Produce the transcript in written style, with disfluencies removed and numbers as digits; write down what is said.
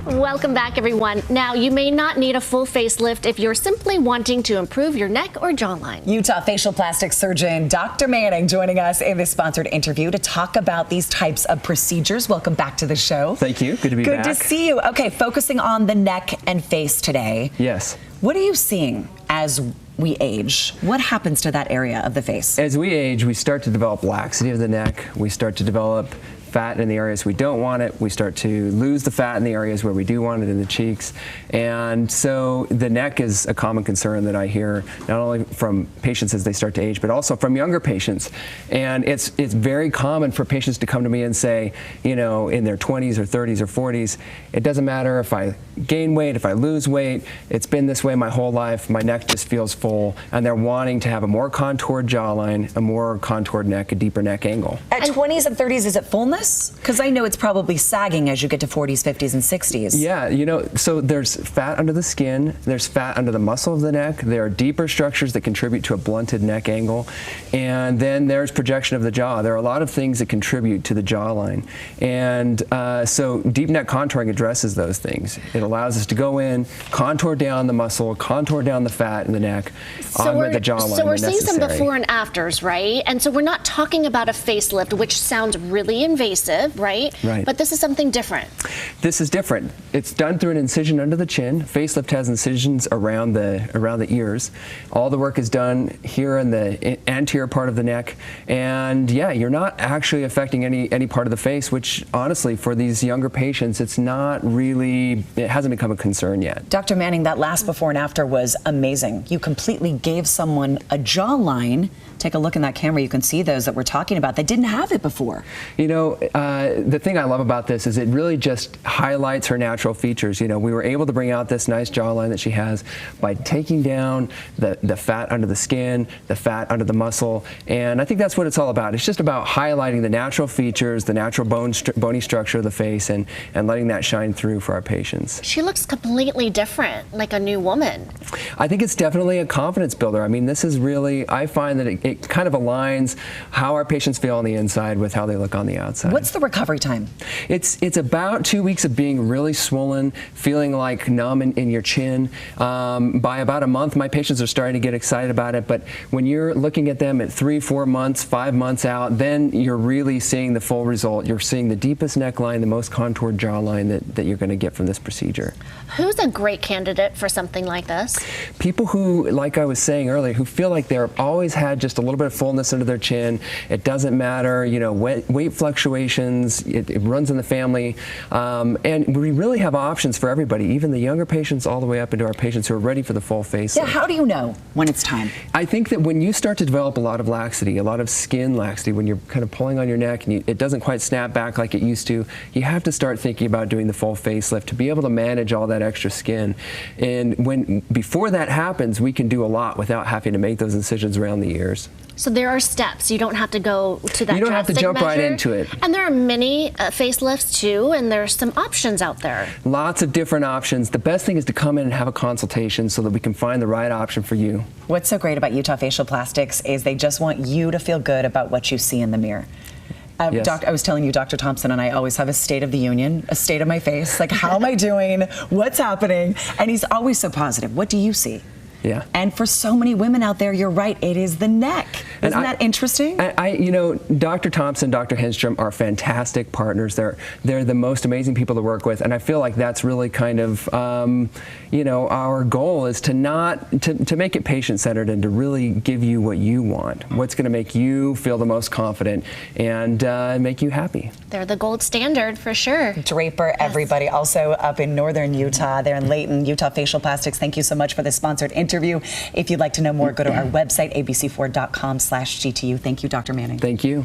Welcome back, everyone. Now, you may not need a full facelift if you're simply wanting to improve your neck or jawline. Utah facial plastic surgeon Dr. Manning joining us in this sponsored interview to talk about these types of procedures. Welcome back to the show. Thank you. Good to be back. Good to see you. Okay, focusing on the neck and face today. Yes. What are you seeing as we age? What happens to that area of the face? As we age, we start to develop laxity of the neck. We start to develop fat in the areas we don't want it. We start to lose the fat in the areas where we do want it, in the cheeks. And so the neck is a common concern that I hear not only from patients as they start to age, but also from younger patients. And it's very common for patients to come to me and say, you know, in their 20s or 30s or 40s, it doesn't matter if I gain weight, if I lose weight, it's been this way my whole life, my neck just feels full, and they're wanting to have a more contoured jawline, a more contoured neck, a deeper neck angle. At 20s and 30s, is it fullness? Because I know it's probably sagging as you get to 40s, 50s, and 60s. Yeah, you know, so there's fat under the skin, there's fat under the muscle of the neck, there are deeper structures that contribute to a blunted neck angle, and then there's projection of the jaw. There are a lot of things that contribute to the jawline. And so deep neck contouring addresses those things. It allows us to go in, contour down the muscle, contour down the fat in the neck, augment the jawline. So we're seeing some before and afters, right? And so we're not talking about a facelift, which sounds really invasive, right? Right. But this is something different. This is different. It's done through an incision under the chin. Facelift has incisions around the ears. All the work is done here in the anterior part of the neck. And yeah, you're not actually affecting any part of the face, which honestly, for these younger patients, it hasn't become a concern yet. Dr. Manning, that last before and after was amazing. You completely gave someone a jawline. Take a look in that camera, you can see those that we're talking about that didn't have it before. You know, the thing I love about this is it really just highlights her natural features. You know, we were able to bring out this nice jawline that she has by taking down the fat under the skin, the fat under the muscle, and I think that's what it's all about. It's just about highlighting the natural features, the natural bony structure of the face, and letting that shine through for our patients. She looks completely different, like a new woman. I think it's definitely a confidence builder. I mean, this is really, I find that it kind of aligns how our patients feel on the inside with how they look on the outside. What's the recovery time? It's about 2 weeks of being really swollen, feeling like numb in your chin. By about a month, my patients are starting to get excited about it, but when you're looking at them at 3, 4 months, 5 months out, then you're really seeing the full result. You're seeing the deepest neckline, the most contoured jawline that you're going to get from this procedure. Who's a great candidate for something like this? People who, like I was saying earlier, who feel like they've always had just a little bit of fullness under their chin. It doesn't matter, you know, weight fluctuations, it runs in the family. And we really have options for everybody, even the younger patients all the way up into our patients who are ready for the full facelift. Yeah, how do you know when it's time? I think that when you start to develop a lot of laxity, a lot of skin laxity, when you're kind of pulling on your neck and it doesn't quite snap back like it used to, you have to start thinking about doing the full facelift to be able to manage all that extra skin. And before that happens, we can do a lot without having to make those incisions around the ears. So there are steps. You don't have to go to that. You don't have to jump right into it. And there are many facelifts too, and there's some options out there. Lots of different options. The best thing is to come in and have a consultation so that we can find the right option for you. What's so great about Utah Facial Plastics is they just want you to feel good about what you see in the mirror. Yes. I was telling you, Dr. Thompson and I always have a state of the union, a state of my face, like how am I doing, what's happening, and he's always so positive. What do you see? Yeah. And for so many women out there, you're right, it is the neck. Isn't that interesting? You know, Dr. Thompson, Dr. Henstrom are fantastic partners. They're the most amazing people to work with, and I feel like that's really kind of, you know, our goal is to make it patient-centered and to really give you what you want, what's going to make you feel the most confident and make you happy. They're the gold standard for sure. Draper, yes. Everybody, also up in northern Utah, there in Layton, Utah Facial Plastics. Thank you so much for this sponsored interview. If you'd like to know more, go to our website, abc4.com/GTU. Thank you, Dr. Manning. Thank you.